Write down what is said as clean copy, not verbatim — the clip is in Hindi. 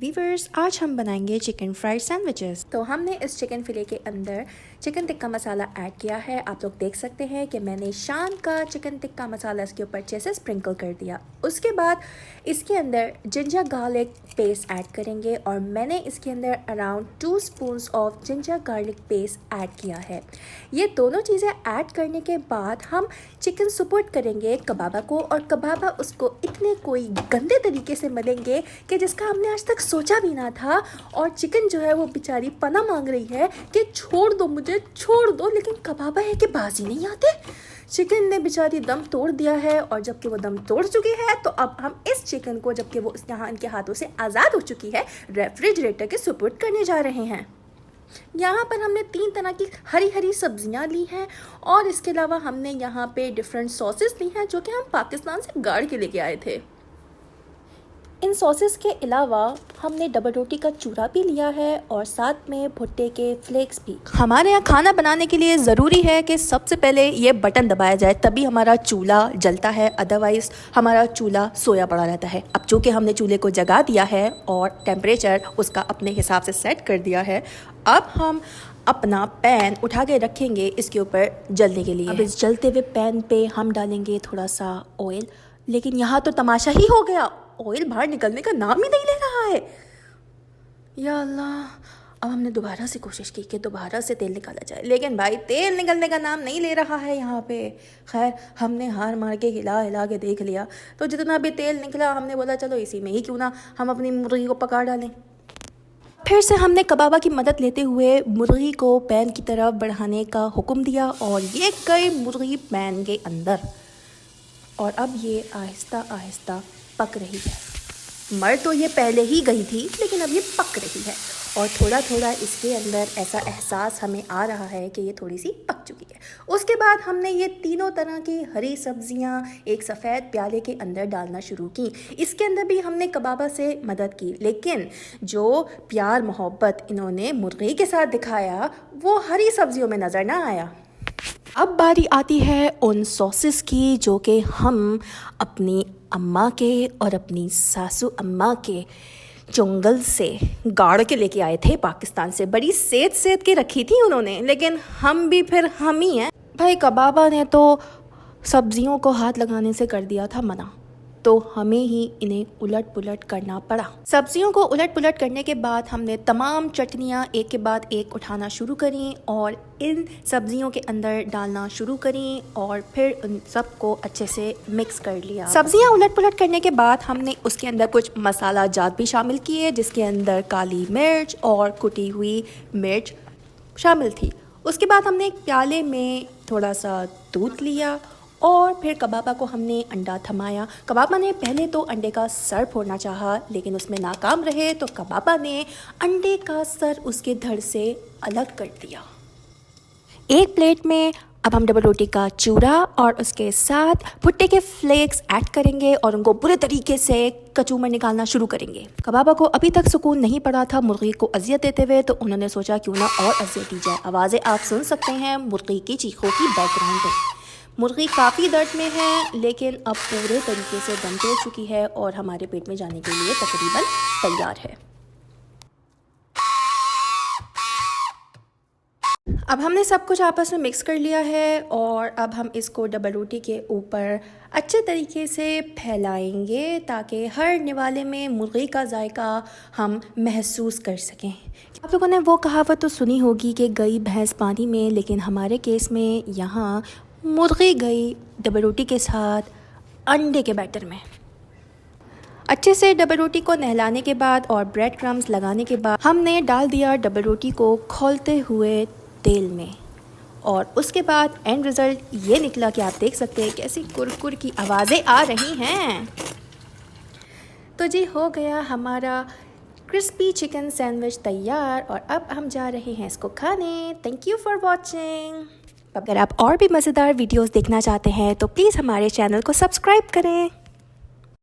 वीवर्स, आज हम बनाएंगे चिकन फ्राइड सैंडविचेस। तो हमने इस चिकन फिले के अंदर चिकन टिक्का मसाला ऐड किया है। आप लोग देख सकते हैं कि मैंने शान का चिकन टिक्का मसाला इसके ऊपर अच्छे से स्प्रिंकल कर दिया। उसके बाद इसके अंदर जिंजर गार्लिक पेस्ट ऐड करेंगे और मैंने इसके अंदर around 2 spoons of ginger garlic paste add किया है। ये दोनों चीज़ें ऐड करने के बाद हम चिकन सपोर्ट करेंगे कबाबा को, और कबाबा उसको इतने कोई गंदे तरीके से मलेंगे कि जिसका हमने आज तक सोचा भी ना था। और चिकन जो है वो बेचारी पना मांग रही है कि छोड़ दो मुझे, छोड़ दो, लेकिन कबाबा है कि बाजी नहीं आते। चिकन ने बेचारी दम तोड़ दिया है, और जबकि वो दम तोड़ चुकी है तो अब हम इस चिकन को, जबकि वो यहाँ इनके हाथों से आज़ाद हो चुकी है, रेफ्रिजरेटर के सुपुर्द करने जा रहे हैं। यहाँ पर हमने 3 तरह की हरी हरी सब्जियाँ ली हैं, और इसके अलावा हमने यहाँ पे डिफरेंट सॉसेस ली हैं जो कि हम पाकिस्तान से गाड़ के लेके आए थे। इन सॉसेस के अलावा हमने डबल रोटी का चूरा भी लिया है और साथ में भुट्टे के फ्लेक्स भी। हमारे यहाँ खाना बनाने के लिए ज़रूरी है कि सबसे पहले ये बटन दबाया जाए, तभी हमारा चूल्हा जलता है, अदरवाइज़ हमारा चूल्हा सोया पड़ा रहता है। अब चूँकि हमने चूल्हे को जगा दिया है और टेम्परेचर उसका अपने हिसाब से सेट कर दिया है, अब हम अपना पैन उठा के रखेंगे इसके ऊपर जलने के लिए। अब इस जलते हुए पैन पे हम डालेंगे थोड़ा सा ऑयल, लेकिन यहाँ तो तमाशा ही हो गया, ऑयल बाहर निकलने का नाम ही नहीं ले रहा है। या अल्लाह, अब हमने दोबारा से कोशिश की कि दोबारा से तेल निकाला जाए, लेकिन भाई तेल निकलने का नाम नहीं ले रहा है यहाँ पे। खैर, हमने हार मार के हिला हिला के देख लिया, तो जितना भी तेल निकला हमने बोला चलो इसी में ही क्यों ना हम अपनी मुर्गी को पका डालें। फिर से हमने कबाबा की मदद लेते हुए मुर्गी को पैन की तरफ बढ़ाने का हुक्म दिया, और ये गई मुर्गी पैन के अंदर, और अब ये आहिस्ता आहिस्ता पक रही है। मर तो ये पहले ही गई थी, लेकिन अब ये पक रही है, और थोड़ा थोड़ा इसके अंदर ऐसा एहसास हमें आ रहा है कि ये थोड़ी सी पक चुकी है। उसके बाद हमने ये तीनों तरह की हरी सब्जियां एक सफ़ेद प्याले के अंदर डालना शुरू की। इसके अंदर भी हमने कबाबा से मदद की, लेकिन जो प्यार मोहब्बत इन्होंने मुर्गी के साथ दिखाया वो हरी सब्जियों में नज़र ना आया। अब बारी आती है उन सॉसेस की जो कि हम अपनी अम्मा के और अपनी सासू अम्मा के जंगल से गाड़ के लेके आए थे पाकिस्तान से। बड़ी सेध सेध के रखी थी उन्होंने, लेकिन हम भी फिर हम ही हैं भाई। कबाबा ने तो सब्जियों को हाथ लगाने से कर दिया था मना, तो हमें ही इन्हें उलट पुलट करना पड़ा। सब्जियों को उलट पुलट करने के बाद हमने तमाम चटनियाँ एक के बाद एक उठाना शुरू करी और इन सब्जियों के अंदर डालना शुरू करी, और फिर उन सबको अच्छे से मिक्स कर लिया। सब्जियाँ उलट पुलट करने के बाद हमने उसके अंदर कुछ मसाला जात भी शामिल किए, जिसके अंदर काली मिर्च और कुटी हुई मिर्च शामिल थी। उसके बाद हमने एक प्याले में थोड़ा सा दूध लिया, और फिर कबाबा को हमने अंडा थमाया। कबाबा ने पहले तो अंडे का सर फोड़ना चाहा, लेकिन उसमें नाकाम रहे, तो कबाबा ने अंडे का सर उसके धड़ से अलग कर दिया। एक प्लेट में अब हम डबल रोटी का चूरा और उसके साथ भुट्टे के फ्लेक्स ऐड करेंगे और उनको पूरे तरीके से कचूमर निकालना शुरू करेंगे। कबाबा को अभी तक सुकून नहीं पड़ा था मुर्गी को अजियत देते हुए, तो उन्होंने सोचा क्यों ना और अजियत दी जाए। आवाज़ें आप सुन सकते हैं मुर्गी की चीखों की बैकग्राउंड पे। मुर्गी काफ़ी दर्द में है, लेकिन अब पूरे तरीके से दम तोड़ चुकी है और हमारे पेट में जाने के लिए तकरीबन तैयार है। अब हमने सब कुछ आपस में मिक्स कर लिया है, और अब हम इसको डबल रोटी के ऊपर अच्छे तरीके से फैलाएंगे ताकि हर निवाले में मुर्गी का जायका हम महसूस कर सकें। आप लोगों ने वो कहावत तो सुनी होगी कि गई भैंस पानी में, लेकिन हमारे केस में यहाँ मुर्गी गई डबल रोटी के साथ अंडे के बैटर में। अच्छे से डबल रोटी को नहलाने के बाद और ब्रेड क्रम्स लगाने के बाद हमने डाल दिया डबल रोटी को खौलते हुए तेल में, और उसके बाद एंड रिज़ल्ट ये निकला कि आप देख सकते हैं कैसी कुरकुर की आवाज़ें आ रही हैं। तो जी हो गया हमारा क्रिस्पी चिकन सैंडविच तैयार, और अब हम जा रहे हैं इसको खाने। Thank you for watching. अगर आप और भी मज़ेदार वीडियोस देखना चाहते हैं तो प्लीज़ हमारे चैनल को सब्सक्राइब करें।